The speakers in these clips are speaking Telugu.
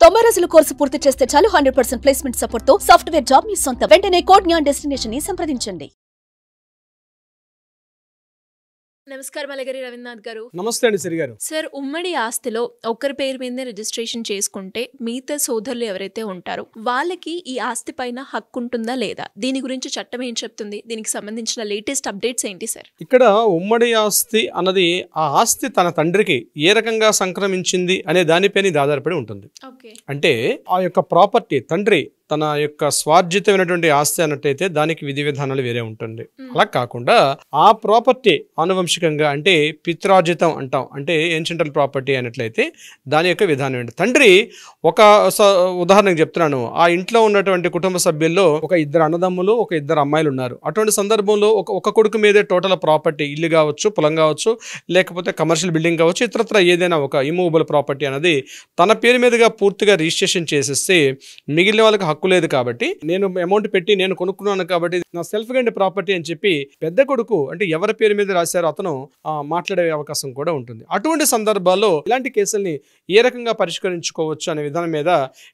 90 రోజుల కోర్సు పూర్తి చేస్తే చాలు 100% ప్లేస్మెంట్ సపోర్ట్ తో సాఫ్ట్వేర్ జాబ్ మీ సొంతం. వెంటనే కోడ్ జ్ఞాన్ డెస్టినేషన్ ని సంప్రదించండి. నమస్కారం అలగరి రవీంద్రనాథ్ గారు. నమస్తే అండి సిరి గారు. సార్, ఉమ్మడి ఆస్తిలో ఒకరి పేరు మీదే రిజిస్ట్రేషన్ చేసుకుంటే మిగతా సోదరులు ఎవరైతే ఉంటారో వాళ్ళకి ఈ ఆస్తి పైన హక్కు ఉంటుందా లేదా, దీని గురించి చట్టం ఏం చెప్తుంది, దీనికి సంబంధించిన లేటెస్ట్ అప్డేట్స్ ఏంటి సార్? ఇక్కడ ఉమ్మడి ఆస్తి అన్నది ఆ ఆస్తి తన తండ్రికి ఏ రకంగా సంక్రమించింది అనే దానిపైన ఇది ఆధారపడి ఉంటుంది. అంటే ఆ యొక్క ప్రాపర్టీ తండ్రి తన యొక్క స్వార్జితమైనటువంటి ఆస్తి అన్నట్టయితే దానికి విధి విధానాలు వేరే ఉంటుంది. అలా కాకుండా ఆ ప్రాపర్టీ ఆనువంశికంగా అంటే పిత్రార్జితం అంటాం, అంటే ఏన్షియంటల్ ప్రాపర్టీ అన్నట్లయితే దాని యొక్క విధానం ఏంటి. తండ్రి ఒక ఉదాహరణకు చెప్తున్నాను, ఆ ఇంట్లో ఉన్నటువంటి కుటుంబ సభ్యుల్లో ఒక ఇద్దరు అన్నదమ్ములు ఒక ఇద్దరు అమ్మాయిలు ఉన్నారు. అటువంటి సందర్భంలో ఒక కొడుకు మీదే టోటల్ ప్రాపర్టీ, ఇల్లు కావచ్చు, పొలం కావచ్చు, లేకపోతే కమర్షియల్ బిల్డింగ్ కావచ్చు, ఇతరత్ర ఏదైనా ఒక ఇమూవబుల్ ప్రాపర్టీ అనేది తన పేరు మీదుగా పూర్తిగా రిజిస్ట్రేషన్ చేసేస్తే మిగిలిన వాళ్ళకి హక్కు లేదు. కాబట్టి నేను అమౌంట్ పెట్టి నేను కొనుక్కున్నాను కాబట్టి నా సెల్ఫ్ గైండ్ ప్రాపర్టీ అని చెప్పి పెద్ద కొడుకు అంటే ఎవరి పేరు మీద రాశారో అతను మాట్లాడే అవకాశం కూడా ఉంటుంది. అటువంటి సందర్భాల్లో ఇలాంటి కేసుల్ని ఏ రకంగా పరిష్కరించుకోవచ్చు అనే విధానం మీద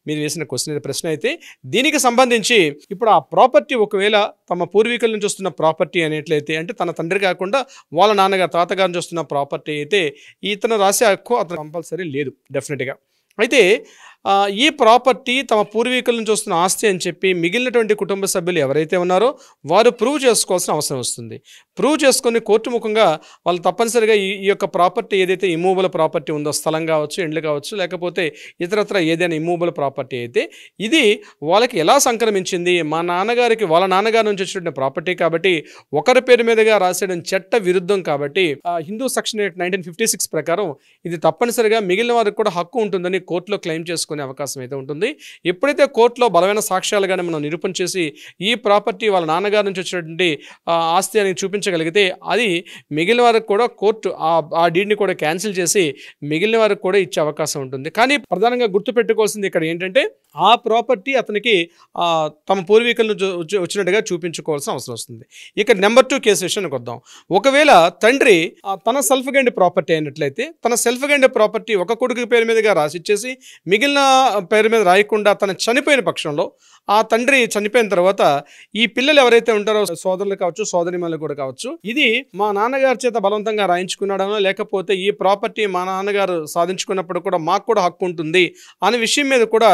మీరు వేసిన ప్రశ్న అయితే దీనికి సంబంధించి ఇప్పుడు ఆ ప్రాపర్టీ ఒకవేళ తమ పూర్వీకుల నుంచి వస్తున్న ప్రాపర్టీ అనేట్లయితే, అంటే తన తండ్రి కాకుండా వాళ్ళ నాన్నగారు తాతగారి నుంచి వస్తున్న ప్రాపర్టీ అయితే ఇతను రాసే హక్కు అతను కంపల్సరీ లేదు డెఫినెట్గా. అయితే ఈ ప్రాపర్టీ తమ పూర్వీకుల నుంచి వస్తున్న ఆస్తి అని చెప్పి మిగిలినటువంటి కుటుంబ సభ్యులు ఎవరైతే ఉన్నారో వారు ప్రూవ్ చేసుకోవాల్సిన అవసరం వస్తుంది. ప్రూవ్ చేసుకొని కోర్టు ముఖంగా వాళ్ళు తప్పనిసరిగా ఈ యొక్క ప్రాపర్టీ ఏదైతే ఇమూవబుల్ ప్రాపర్టీ ఉందో, స్థలం కావచ్చు, ఇండ్లు కావచ్చు, లేకపోతే ఇతరత్ర ఏదైనా ఇమూవబుల్ ప్రాపర్టీ అయితే ఇది వాళ్ళకి ఎలా సంక్రమించింది, మా నాన్నగారికి వాళ్ళ నాన్నగారి నుంచి వచ్చిన ప్రాపర్టీ కాబట్టి ఒకరి పేరు మీదుగా రాసేయడం చట్ట విరుద్ధం. కాబట్టి హిందూ సెక్షన్ 1956 ప్రకారం ఇది తప్పనిసరిగా మిగిలిన వారికి కూడా హక్కు ఉంటుందని కోర్టులో క్లెయిమ్ చేసుకునే అవకాశం అయితే ఉంటుంది. ఎప్పుడైతే కోర్టులో బలమైన సాక్ష్యాలుగానే మనం నిరూపణ చేసి ఈ ప్రాపర్టీ వాళ్ళ నాన్నగారి నుంచి వచ్చినటువంటి ఆస్తి అని చూపించగలిగితే అది మిగిలిన వారికి కూడా కోర్టు ఆ డీడ్ని కూడా క్యాన్సిల్ చేసి మిగిలిన వారికి కూడా ఇచ్చే అవకాశం ఉంటుంది. కానీ ప్రధానంగా గుర్తుపెట్టుకోవాల్సింది ఇక్కడ ఏంటంటే ఆ ప్రాపర్టీ అతనికి తమ పూర్వీకుల నుంచి వచ్చినట్టుగా చూపించుకోవాల్సిన అవసరం వస్తుంది. ఇక నెంబర్ 2 కేసు విషయానికి వద్దాం. ఒకవేళ తండ్రి తన సెల్ఫ్ గైండ్ ప్రాపర్టీ అయినట్లయితే తన సెల్ఫ్ గైండ్ ప్రాపర్టీ ఒక కొడుకు పేరు మీదుగా రాసిచ్చేసి మిగిలిన పేరు మీద రాయకుండా తను చనిపోయిన పక్షంలో ఆ తండ్రి చనిపోయిన తర్వాత ఈ పిల్లలు ఎవరైతే ఉంటారో సోదరులు కావచ్చు, సోదరిమణులు కూడా కావచ్చు, ఇది మా నాన్నగారి చేత బలవంతంగా రాయించుకున్నాడనో లేకపోతే ఈ ప్రాపర్టీ మా నాన్నగారు సాధించుకున్నప్పుడు కూడా మాకు కూడా హక్కు ఉంటుంది అనే విషయం మీద కూడా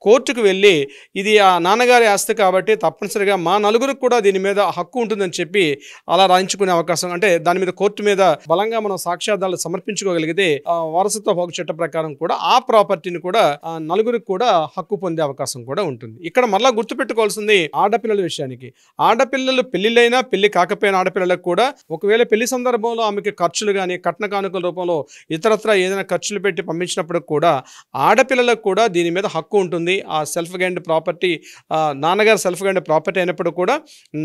కోర్టుకు వెళ్ళి ఇది ఆ నాన్నగారి ఆస్తి కాబట్టి తప్పనిసరిగా మా నలుగురికి కూడా దీని మీద హక్కు ఉంటుందని చెప్పి అలా రాయించుకునే అవకాశం, అంటే దాని మీద కోర్టు మీద బలంగా మనం సాక్ష్యాధారాలు సమర్పించుకోగలిగితే వారసత్వ హక్కు చట్ట ప్రకారం కూడా ఆ ప్రాపర్టీని కూడా నలుగురికి కూడా హక్కు పొందే అవకాశం కూడా ఉంటుంది. ఇక్కడ మళ్ళా గుర్తుపెట్టుకోవాల్సింది ఆడపిల్లల విషయానికి. ఆడపిల్లలు పెళ్లిళ్ళైనా పెళ్లి కాకపోయిన ఆడపిల్లలకు కూడా ఒకవేళ పెళ్లి సందర్భంలో ఆమెకి ఖర్చులు కానీ కట్న కానుకల రూపంలో ఇతరత్ర ఏదైనా ఖర్చులు పెట్టి పంపించినప్పుడు కూడా ఆడపిల్లలకు కూడా దీని మీద హక్కు ఉంటుంది. ఆ సెల్ఫ్ గైండ్ ప్రాపర్టీ నాన్నగారు సెల్ఫ్ గైండ్ ప్రాపర్టీ అయినప్పుడు కూడా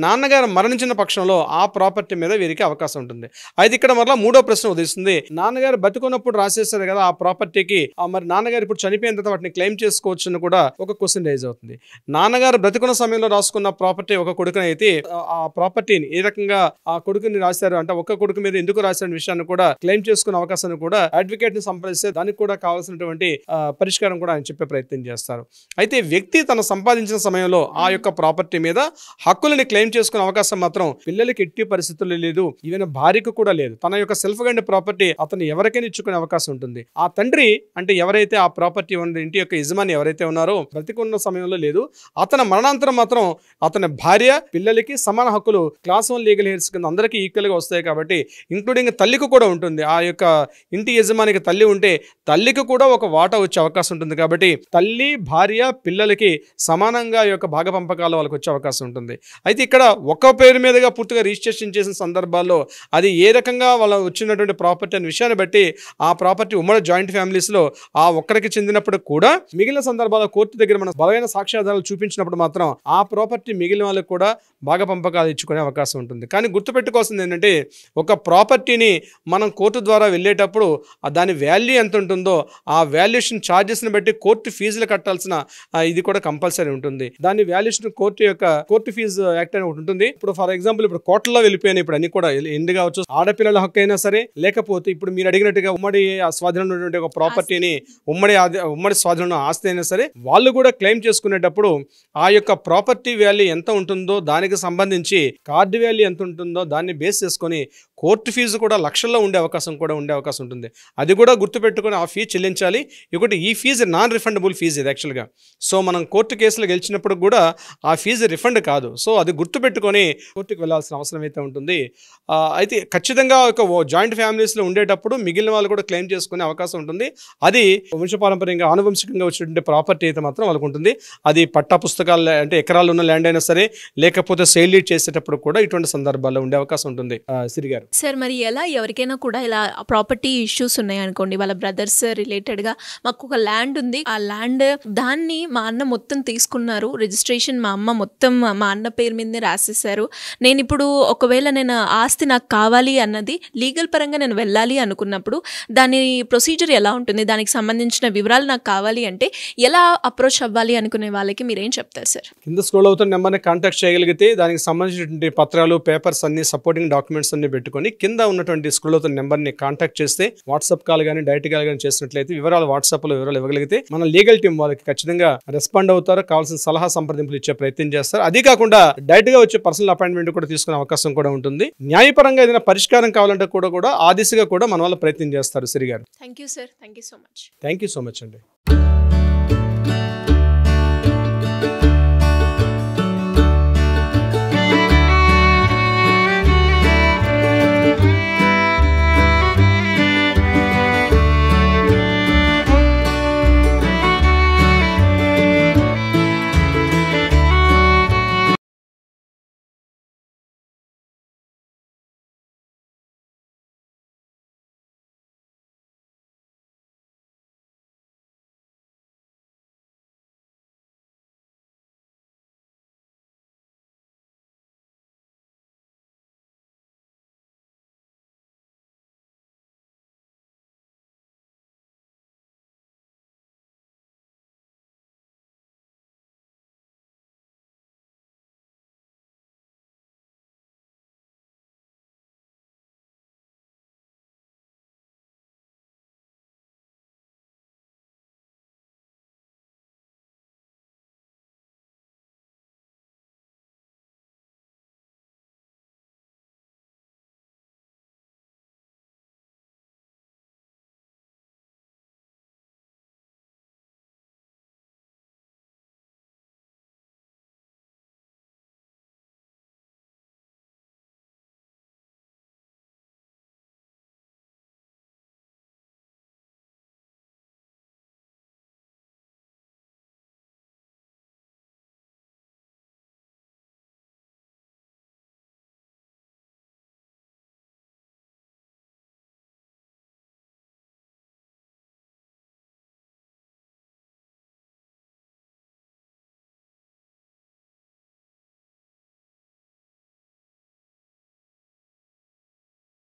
నాన్నగారు మరణించిన పక్షంలో ఆ ప్రాపర్టీ మీద వీరికి అవకాశం ఉంటుంది. అయితే ఇక్కడ మరలా 3వ ప్రశ్న ఉదయిస్తుంది. నాన్నగారు బతుకున్నప్పుడు రాసేస్తారు కదా ఆ ప్రాపర్టీకి, మరి నాన్నగారు ఇప్పుడు చనిపోయిన తర్వాత వాటిని క్లెయిమ్ చేసుకోవచ్చు అని కూడా ఒక క్వశ్చన్ రైజ్ అవుతుంది. నాన్నగారు బ్రతుకున్న సమయంలో రాసుకున్న ప్రాపర్టీ ఒక కొడుకుని అయితే ఆ ప్రాపర్టీని ఏ రకంగా ఆ కొడుకుని రాశారు అంటే ఒక కొడుకు మీద ఎందుకు రాసిన విషయాన్ని కూడా క్లెయిమ్ చేసుకునే అవకాశాన్ని కూడా అడ్వకేట్ ని సంప్రదిస్తే దానికి కూడా కావాల్సినటువంటి పరిష్కారం కూడా ఆయన చెప్పే ప్రయత్నం చేస్తారు. అయితే వ్యక్తి తను సంపాదించిన సమయంలో ఆ యొక్క ప్రాపర్టీ మీద హక్కులని క్లెయిమ్ చేసుకునే అవకాశం మాత్రం పిల్లలకి ఎట్టి పరిస్థితుల్లో లేదు, ఈవెన్ భార్యకు కూడా లేదు. తన యొక్క సెల్ఫ్ గైండ్ ప్రాపర్టీ అతను ఎవరికైనా ఇచ్చుకునే అవకాశం ఉంటుంది. ఆ తండ్రి అంటే ఎవరైతే ఆ ప్రాపర్టీ ఉన్న ఇంటి యొక్క యజమాని ఎవరైతే ఉన్నారో బ్రతికున్న సమయంలో లేదు, అతని మరణాంతరం మాత్రం అతని భార్య పిల్లలకి సమాన హక్కులు క్లాస్ 1 లీగల్ హెయిర్స్ కింద అందరికీ ఈక్వల్ గా వస్తాయి. కాబట్టి ఇంక్లూడింగ్ తల్లికి కూడా ఉంటుంది. ఆ యొక్క ఇంటి యజమానికి తల్లి ఉంటే తల్లికి కూడా ఒక వాటా వచ్చే అవకాశం ఉంటుంది. కాబట్టి తల్లి భార్య పిల్లలకి సమానంగా ఈ యొక్క భాగ పంపకాలు వాళ్ళకి వచ్చే అవకాశం ఉంటుంది. అయితే ఇక్కడ ఒక పేరు మీదుగా పూర్తిగా రిజిస్ట్రేషన్ చేసిన సందర్భాల్లో అది ఏ రకంగా వాళ్ళ వచ్చినటువంటి ప్రాపర్టీ అనే విషయాన్ని బట్టి ఆ ప్రాపర్టీ ఉమ్మడి జాయింట్ ఫ్యామిలీస్లో ఆ ఒక్కరికి చెందినప్పుడు కూడా మిగిలిన సందర్భాల్లో కోర్టు దగ్గర మనం బలమైన సాక్ష్యాధారాలు చూపించినప్పుడు మాత్రం ఆ ప్రాపర్టీ మిగిలిన వాళ్ళకి కూడా భాగ పంపకాలు ఇచ్చుకునే అవకాశం ఉంటుంది. కానీ గుర్తుపెట్టుకోవాల్సింది ఏంటంటే ఒక ప్రాపర్టీని మనం కోర్టు ద్వారా వెళ్ళేటప్పుడు దాని వాల్యూ ఎంత ఉంటుందో ఆ వాల్యుయేషన్ ఛార్జెస్ని బట్టి కోర్టు ఫీజులు కట్టాల్సిన కట్టాల్సిన ఇది కూడా కంపల్సరీ ఉంటుంది. దాని వాల్యుయేషన్ కోర్టు ఫీజు యాక్ట్ అని ఒకటి ఉంటుంది. ఇప్పుడు ఫర్ ఎగ్జాంపుల్ ఇప్పుడు కోర్టులో వెళ్ళిపోయినాయి ఇప్పుడు అన్ని కూడా ఎందు కావచ్చు, ఆడపిల్లల హక్కు అయినా సరే, లేకపోతే ఇప్పుడు మీరు అడిగినట్టుగా ఉమ్మడి స్వాధీనంలో ఉన్నటువంటి ఒక ప్రాపర్టీని ఉమ్మడి స్వాధీనంలో ఆస్తి అయినా సరే వాళ్ళు కూడా క్లెయిమ్ చేసుకునేటప్పుడు ఆ యొక్క ప్రాపర్టీ వాల్యూ ఎంత ఉంటుందో దానికి సంబంధించి కార్డు వాల్యూ ఎంత ఉంటుందో దాన్ని బేస్ చేసుకొని కోర్టు ఫీజు కూడా లక్షల్లో ఉండే అవకాశం ఉంటుంది. అది కూడా గుర్తుపెట్టుకొని ఆ ఫీజు చెల్లించాలి. ఇంకోటి ఈ ఫీజు నాన్ రిఫండబుల్ ఫీజు ఇది యాక్చువల్గా. సో మనం కోర్టు కేసులు గెలిచినప్పుడు కూడా ఆ ఫీజు రిఫండ్ కాదు. సో అది గుర్తుపెట్టుకొని కోర్టుకు వెళ్ళాల్సిన అవసరం అయితే ఉంటుంది. అయితే ఖచ్చితంగా ఒక జాయింట్ ఫ్యామిలీస్లో ఉండేటప్పుడు మిగిలిన వాళ్ళు కూడా క్లెయిమ్ చేసుకునే అవకాశం ఉంటుంది. అది వంశపారంపర్యంగా ఆనువంశికంగా వచ్చినటువంటి ప్రాపర్టీ అయితే మాత్రం వాళ్ళకు ఉంటుంది. అది పట్టా పుస్తకాలు అంటే ఎకరాలు ఉన్న ల్యాండ్ అయినా సరే, లేకపోతే సేల్ డీడ్ చేసేటప్పుడు కూడా ఇటువంటి సందర్భాల్లో ఉండే అవకాశం ఉంటుంది. సిరి గారు సార్, మరి ఎలా ఎవరికైనా కూడా ఇలా ప్రాపర్టీ ఇష్యూస్ ఉన్నాయి అనుకోండి, వాళ్ళ బ్రదర్స్ రిలేటెడ్గా మాకు ఒక ల్యాండ్ ఉంది, ఆ ల్యాండ్ దాన్ని మా అన్న మొత్తం తీసుకున్నారు, రిజిస్ట్రేషన్ మా అమ్మ మొత్తం మా అన్న పేరు మీదనే రాసేసారు, నేను ఇప్పుడు ఒకవేళ నేను ఆస్తి నాకు కావాలి అన్నది లీగల్ పరంగా నేను వెళ్ళాలి అనుకున్నప్పుడు దాని ప్రొసీజర్ ఎలా ఉంటుంది, దానికి సంబంధించిన వివరాలు నాకు కావాలి అంటే ఎలా అప్రోచ్ అవ్వాలి అనుకునే వాళ్ళకి మీరేం చెప్తారు సార్? కింద స్క్రోల్ అవుతున్న నెంబర్ని కాంటాక్ట్ చేయగలిగితే దానికి సంబంధించినటువంటి పత్రాలు, పేపర్స్ అన్ని, సపోర్టింగ్ డాక్యుమెంట్స్ అన్ని పెట్టుకొని కింద ఉన్నటువంటి స్క్రోల్ అవుతున్న నెంబర్ని కాంటాక్ట్ చేస్తే వాట్సాప్ కాల్ కానీ డైరెక్ట్ కాల్ కానీ చేసినట్లయితే వివరాలు వాట్సాప్లో వివరాలు ఇవ్వగలిగితే మన లీగల్ టీం వాళ్ళకి ఖచ్చితంగా రెస్పాండ్ అవుతారు, కావాల్సిన సలహా సంప్రదింపులు ఇచ్చే ప్రయత్నం చేస్తారు. అది కాకుండా డైరెక్ట్ గా వచ్చే పర్సనల్ అపాయింట్మెంట్ కూడా తీసుకునే అవకాశం కూడా ఉంటుంది. న్యాయపరంగా ఏదైనా పరిష్కారం కావాలంటే కూడా ఆ దిశగా కూడా మన వాళ్ళు ప్రయత్నం చేస్తారు. సిరి గారు thank you sir, thank you so much. Thank you so much అండి.